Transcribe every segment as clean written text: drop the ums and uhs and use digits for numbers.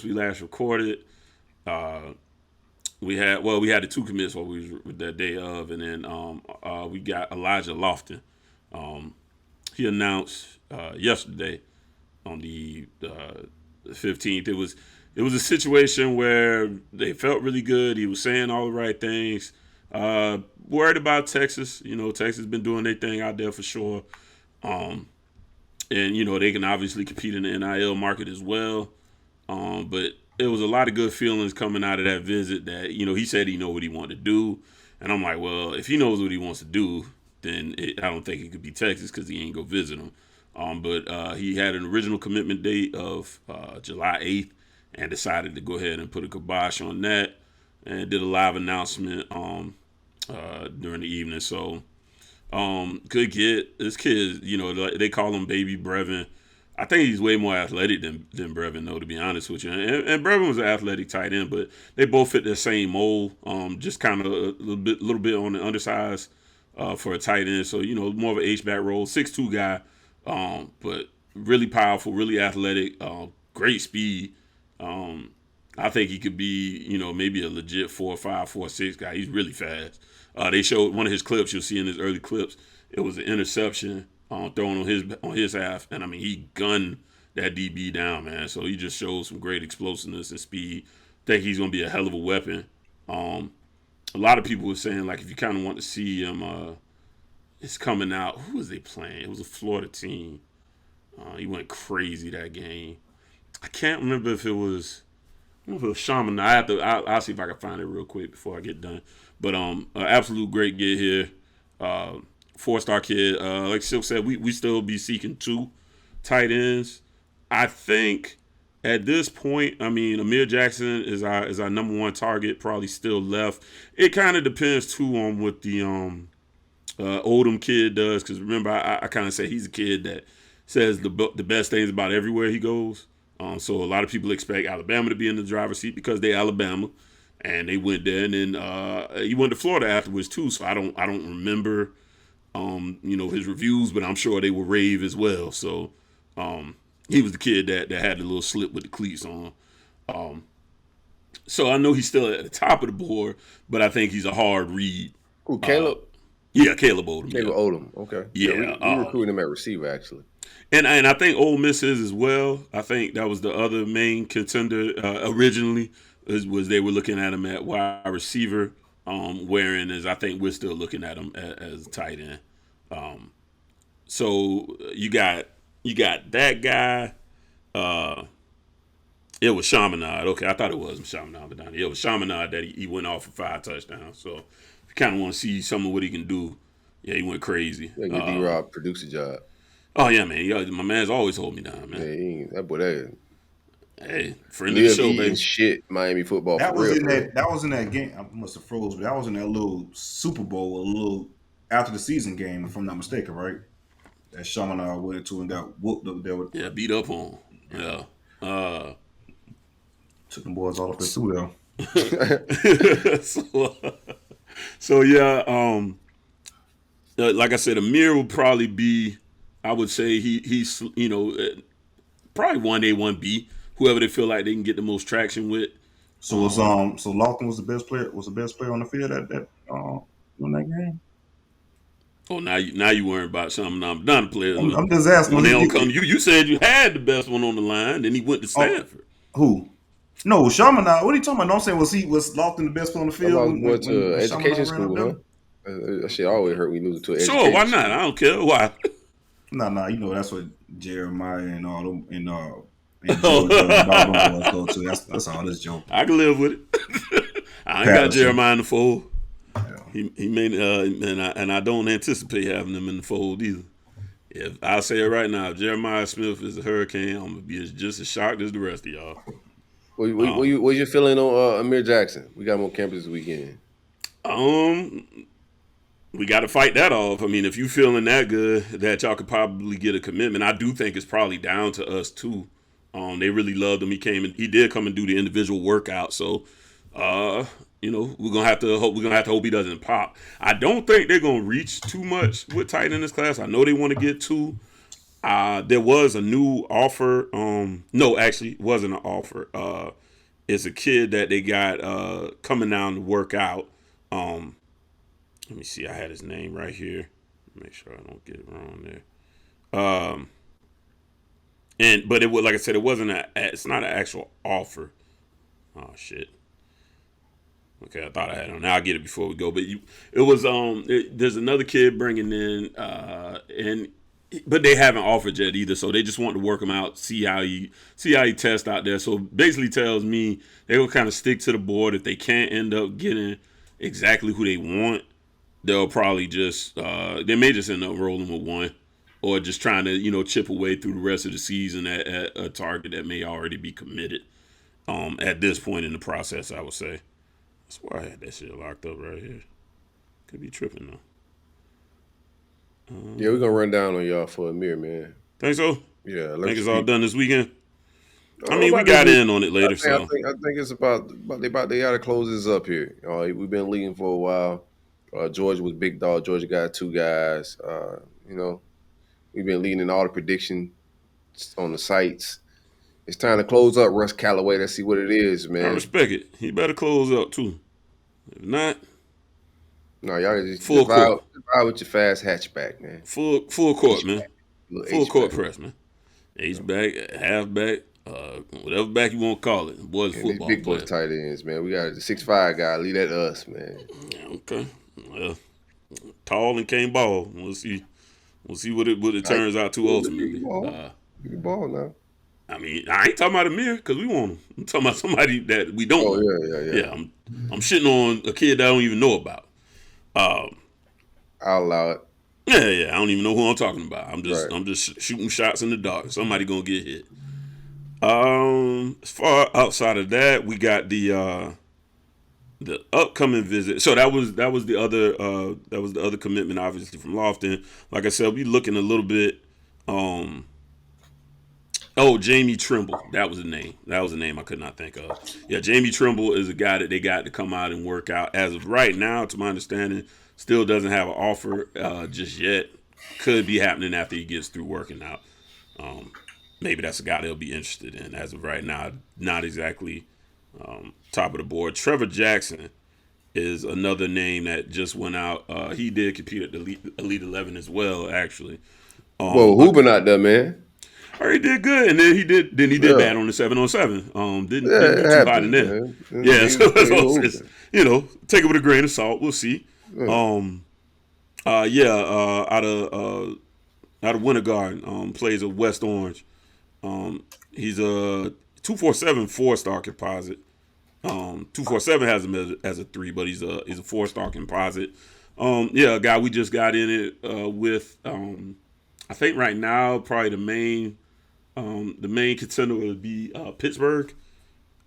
we last recorded, we had the 2 commits while we was with that day of, and then we got Elijah Lofton. He announced yesterday on the 15th. It was a situation where they felt really good. He was saying all the right things. Worried about Texas. Texas been doing their thing out there for sure. And they can obviously compete in the NIL market as well. But it was a lot of good feelings coming out of that visit that, he said he know what he wanted to do. And I'm like, well, if he knows what he wants to do, then I don't think it could be Texas because he ain't go visit him. But he had an original commitment date of July 8th and decided to go ahead and put a kibosh on that and did a live announcement during the evening. So good kid. This kid, they call him Baby Brevin. I think he's way more athletic than Brevin, though, to be honest with you. And Brevin was an athletic tight end, but they both fit the same mold. Just kind of a little bit on the undersized for a tight end. So, more of an H-back role. 6'2" guy, but really powerful, really athletic, great speed. I think he could be, maybe a legit 4'5", 4'6" guy. He's really fast. They showed one of his clips. You'll see in his early clips. It was an interception thrown on his half, and I mean he gunned that DB down, man. So he just showed some great explosiveness and speed. Think he's gonna be a hell of a weapon. A lot of people were saying like if you kind of want to see him, it's coming out. Who was they playing? It was a Florida team. He went crazy that game. I can't remember if it was. I don't know if it was Shaman. I'll see if I can find it real quick before I get done. But absolute great get here. 4-star kid. Like Silk said, we still be seeking 2 tight ends. I think at this point, I mean, Amir Jackson is our number 1 target, probably still left. It kind of depends too on what the Oldham kid does, because remember I kind of say he's a kid that says the best things about everywhere he goes. So a lot of people expect Alabama to be in the driver's seat because they're Alabama, and they went there, and then he went to Florida afterwards too. So I don't remember his reviews, but I'm sure they were rave as well. So he was the kid that had the little slip with the cleats on. So I know he's still at the top of the board, but I think he's a hard read. Who, Caleb? Yeah, Caleb Oldham. Caleb Oldham, okay. Yeah, we recruited him at receiver, actually. And I think Ole Miss is as well. I think that was the other main contender originally, was they were looking at him at wide receiver, whereas I think we're still looking at him as a tight end. So you got that guy. It was Chaminade. Okay, I thought it was Chaminade, but it was Chaminade that he went off for 5 touchdowns. So if you kind of want to see some of what he can do, yeah, he went crazy. Yeah, get D-Rob producer job. Oh yeah, man. My man's always hold me down, man. Yeah, that boy, hey, friend of the show, baby. Shit, Miami football. That was in that game. I must have froze, but that was in that little Super Bowl, a little after the season game, if I'm not mistaken, right? That Chaminade went to and got whooped up there. Yeah, beat up on. Yeah. Took them boys all up there too, though. So yeah, like I said, Amir will probably be. I would say he's probably 1A, 1B, whoever they feel like they can get the most traction with. So was so Lofton was the best player on the field at that in that game. Oh, now you worrying about something. I'm not a player. I'm just asking. When they don't come, you said you had the best one on the line, then he went to Stanford. Who? No, Chaminade. What are you talking about? Don't say was Lofton the best player on the field? Went to education school, huh? That shit always hurt when you lose to education. Sure, why not? I don't care. Why? Nah, that's what Jeremiah and all them and Joe go to. That's all this joke. I can live with it. I ain't got Jeremiah in the fold. Yeah. He may and I don't anticipate having him in the fold either. If I'll say it right now, if Jeremiah Smith is a Hurricane, I'm gonna be just as shocked as the rest of y'all. What's your feeling on Amir Jackson? We got him on campus this weekend. We got to fight that off. I mean, if you feeling that good that y'all could probably get a commitment, I do think it's probably down to us too. They really loved him. He did come and do the individual workout. So, we're gonna have to hope he doesn't pop. I don't think they're gonna reach too much with tight end in this class. I know they want to get 2. There was a new offer. No, actually, it wasn't an offer. It's a kid that they got coming down to work out. Let me see. I had his name right here. Make sure I don't get it wrong there. But it was, like I said, it wasn't it's not an actual offer. Oh shit. Okay, I thought I had it on. Now I'll get it before we go. But it was there's another kid bringing in but they haven't offered yet either. So they just want to work him out, see how he tests out there. So basically tells me they will kind of stick to the board. If they can't end up getting exactly who they want, they'll probably just they may just end up rolling with one, or just trying to chip away through the rest of the season at a target that may already be committed at this point in the process. I would say. That's why I had that shit locked up right here. Could be tripping though. Yeah, we're gonna run down on y'all for Amir, man. Think so? Yeah, think it's all done this weekend. I mean, we got in on it later. I think it's about they gotta close this up here. We've been leading for a while. Georgia was big dog. Georgia got 2 guys. We've been leading in all the predictions on the sites. It's time to close up, Russ Callaway. Let's see what it is, man. I respect it. He better close up too. If not, no, y'all just full court with your fast hatchback, man. Full court, man. Full court press, man. H back, half back, whatever back you want to call it. Boys, football. Big boys, tight ends, man. We got a 6'5" guy. Leave that to us, man. Yeah, okay. Well, tall and can't ball. We'll see. We'll see what it turns out to ultimately. You ball now. I mean, I ain't talking about Amir because we want him. I'm talking about somebody that we don't want. Yeah. I'm shitting on a kid that I don't even know about. I'll allow it. Yeah. I don't even know who I'm talking about. I'm just shooting shots in the dark. Somebody gonna get hit. As far outside of that, we got the upcoming visit. So that was the other commitment, obviously from Lofton. Like I said, we looking a little bit. Jamie Trimble. That was the name. I could not think of. Yeah, Jamie Trimble is a guy that they got to come out and work out. As of right now, to my understanding, still doesn't have an offer just yet. Could be happening after he gets through working out. Maybe that's a guy they'll be interested in. As of right now, not exactly top of the board. Trevor Jackson is another name that just went out. He did compete at the Elite 11 as well, actually. Hooping out there, man. He did good, and then he did bad on the 7-on-7. Didn't do too hot in there. Man. Yeah, so take it with a grain of salt. We'll see. Out of Winter Garden, plays at West Orange. He's a 247 4-star composite. 247 has him as a 3, but he's a 4-star composite. A guy we just got in it with. I think right now probably the main contender would be Pittsburgh.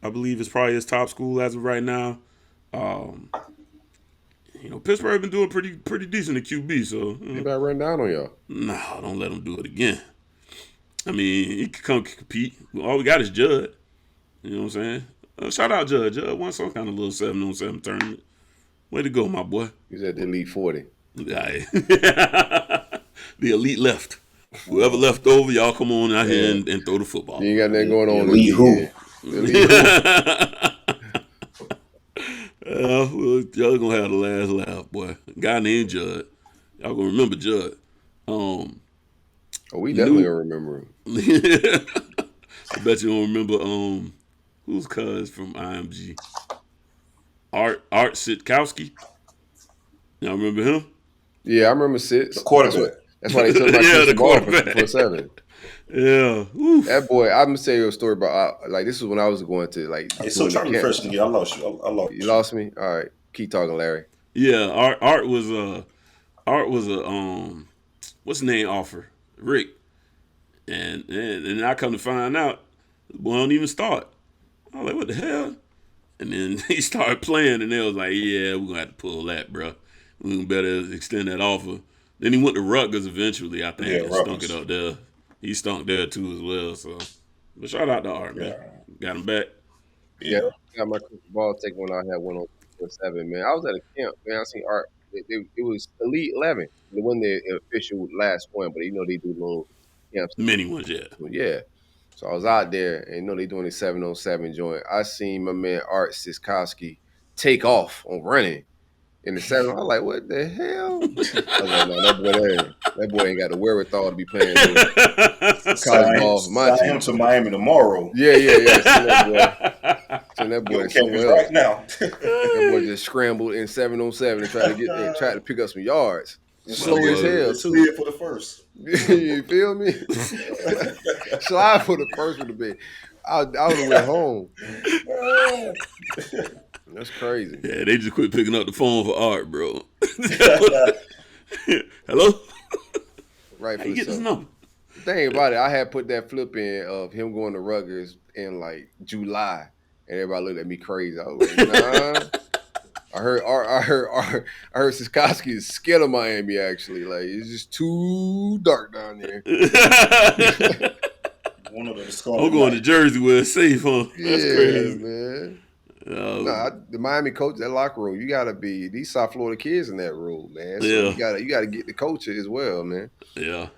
I believe it's probably his top school as of right now. Pittsburgh been doing pretty decent at QB. So he better run down on y'all. No, don't let him do it again. I mean, he can come compete. All we got is Judd. You know what I'm saying? Shout out Judd. Judd won some kind of little 7-on-7 tournament. Way to go, my boy. He's at the Elite 40. The Elite left. Whoever left over, y'all come on out here and throw the football. You ain't got nothing going on. Elite who? Y'all gonna have the last laugh, boy. A guy named Judd. Y'all gonna remember Judd. We definitely gonna remember him. I bet you don't remember who's cuz from IMG. Art Siskowski. Y'all remember him? Yeah, I remember Sitz. The quarterback. That's why they took my the ball quarterback. for 7. Yeah. Oof. That boy, I'm gonna tell you a story about this is when I was going to Hey, so try me first again. I lost you. I lost you. You lost me? All right. Keep talking, Larry. Yeah, Art was a what's the name offer? Rick. And I come to find out the boy don't even start. I was like, what the hell? And then he started playing and they was like, yeah, we're gonna have to pull that, bro. We better extend that offer. Then he went to Rutgers eventually, I think, and stunk it up there. He stunk there too as well. So, but shout out to Art, man. Got him back. Yeah, got my crystal ball taken when I had 107, man. I was at a camp, man. I seen Art. It was Elite 11. They won the official last one, but they do little Yeah, Many ones, yeah. yeah. So I was out there, and they doing a 7-on-7 joint. I seen my man Art Siskowski take off on running in the 7. I was like, what the hell? I was like, no, that boy ain't got the wherewithal to be playing no college ball for my Sign him team. to Miami tomorrow. Yeah. Send that boy. Send that boy Yo, somewhere campus else. right now. That boy just scrambled in 7-on-7 and tried to pick up some yards. Slow as hell too. Slid for the first. You feel me? Slide for the first one to be. I would have went home. That's crazy. Yeah, they just quit picking up the phone for Art, bro. Hello? Right. How you get this number? The thing about it, I had put that flip in of him going to Rutgers in like July, and everybody looked at me crazy. I was like, nah. I heard Siskowski is scared of Miami. Actually, like it's just too dark down there. One of the I'm going to Jersey where it's safe, huh? That's crazy, man. The Miami coach, that locker room, you gotta be these South Florida kids in that room, man. So you gotta get the coach as well, man. Yeah.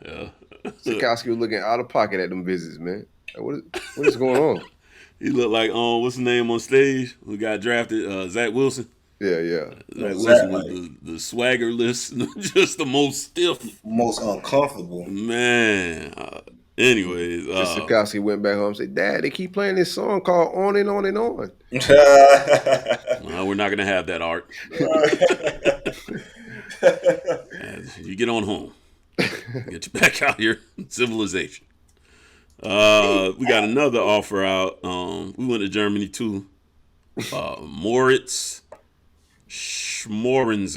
Siskowski was looking out of pocket at them visits, man. Like, what is going on? He looked like what's his name on stage? Who got drafted? Zach Wilson. Yeah. Zach Wilson was the swaggerless, just the most stiff, most uncomfortable. Man. Anyways, Siskowski went back home and said, "Dad, they keep playing this song called On and On and On." Well, we're not gonna have that, Art. You get on home. Get you back out here in civilization. We got another offer out. We went to Germany too. Moritz Morgan.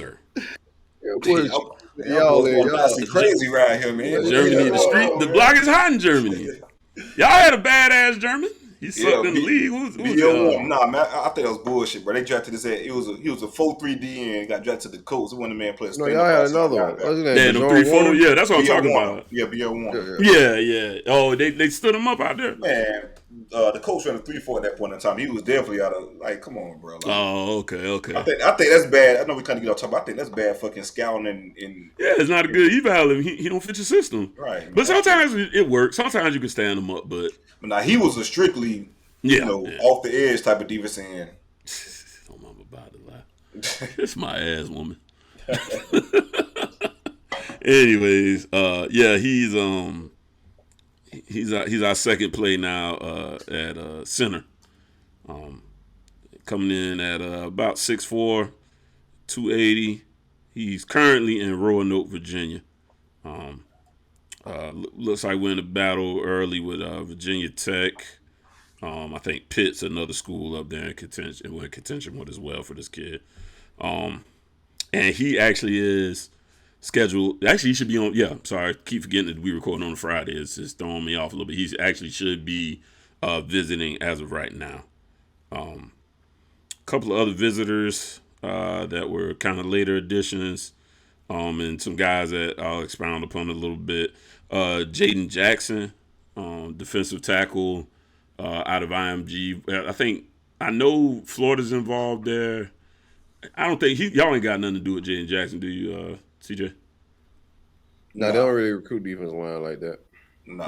Y'all crazy right here, man. Germany, the block is hot in Germany. Y'all had a badass German. He sucked in the league. Nah, man, I think that was bullshit, bro. They drafted his ass. He was a 4-3 and got drafted to the Colts. He wasn't the man playing. No, y'all had another one. Yeah, the 3-4. Yeah, that's what I'm talking about. Yeah, BL1. Yeah. Oh, they stood him up out there. Man, the coach ran a 3-4 at that point in time. He was definitely out of come on, bro. Okay. I think that's bad. I know we kind of get off topic. I think that's bad fucking scouting and yeah, it's not a good eval. He don't fit your system. Right. But sometimes it works. Sometimes you can stand him up, but now he was a strictly off the edge type of defense end. I'm about to lie. It's my ass woman. Anyways, he's our second play now at center. Coming in at about 6'4", 280. He's currently in Roanoke, Virginia. Looks like we're in a battle early with Virginia Tech. I think Pitt's another school up there in contention with as well for this kid. And he actually is scheduled. Actually, he should be on. Yeah, sorry, keep forgetting that we recording on a Friday. It's just throwing me off a little bit. He actually should be visiting as of right now. A couple of other visitors that were kind of later additions, and some guys that I'll expound upon a little bit. Jaden Jackson, defensive tackle out of IMG. I know Florida's involved there. I don't think y'all ain't got nothing to do with Jaden Jackson, do you, CJ? No, they don't really recruit defensive line like that. Nah.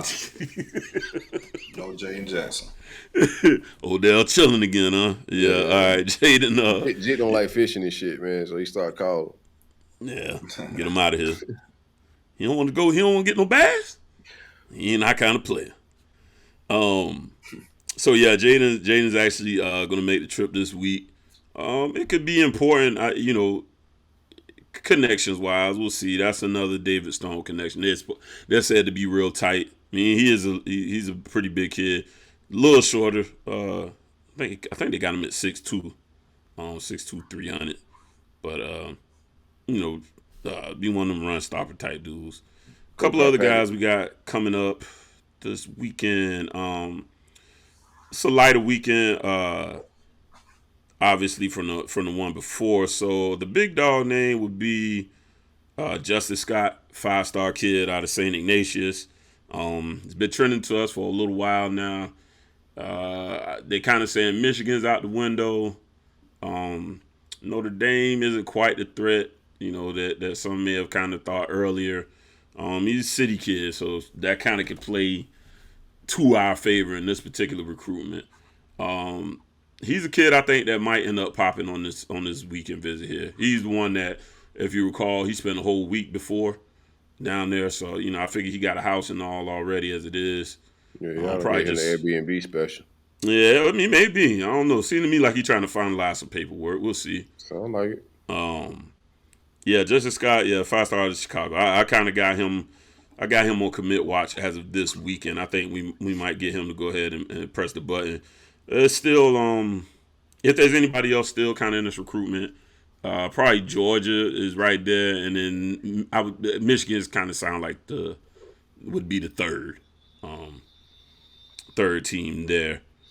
No Jaden Jackson. Odell chilling again, huh? Yeah. All right, Jaden. Jit don't like fishing and shit, man. So he started calling. Yeah, get him out of here. He don't want to go. He don't want to get no bass. He ain't that kind of player. So yeah, Jaden's actually going to make the trip this week. It could be important, connections wise. We'll see. That's another David Stone connection. They're said to be real tight. I mean, he's a pretty big kid, a little shorter. I think they got him at 6'2", 6'2", 300. But be one of them run stopper type dudes. A couple other guys we got coming up this weekend. It's a lighter weekend, obviously from the one before. So the big dog name would be Justice Scott, 5-star kid out of St. Ignatius. He's been trending to us for a little while now. They kind of saying Michigan's out the window. Notre Dame isn't quite the threat, that some may have kind of thought earlier. He's a city kid, so that kind of could play to our favor in this particular recruitment. He's a kid I think that might end up popping on this weekend visit here. He's the one that, if you recall, he spent a whole week before down there. So I figure he got a house and all already as it is. Yeah, probably just an Airbnb special. Yeah, I mean maybe. I don't know. Seems to me like he's trying to finalize some paperwork. We'll see. Sound like it. Yeah, Justin Scott. Yeah, 5-star out of Chicago. I kind of got him. I got him on commit watch as of this weekend. I think we might get him to go ahead and press the button. It's still if there's anybody else still kind of in this recruitment, probably Georgia is right there, and then Michigan's kind of sound like would be the third team there.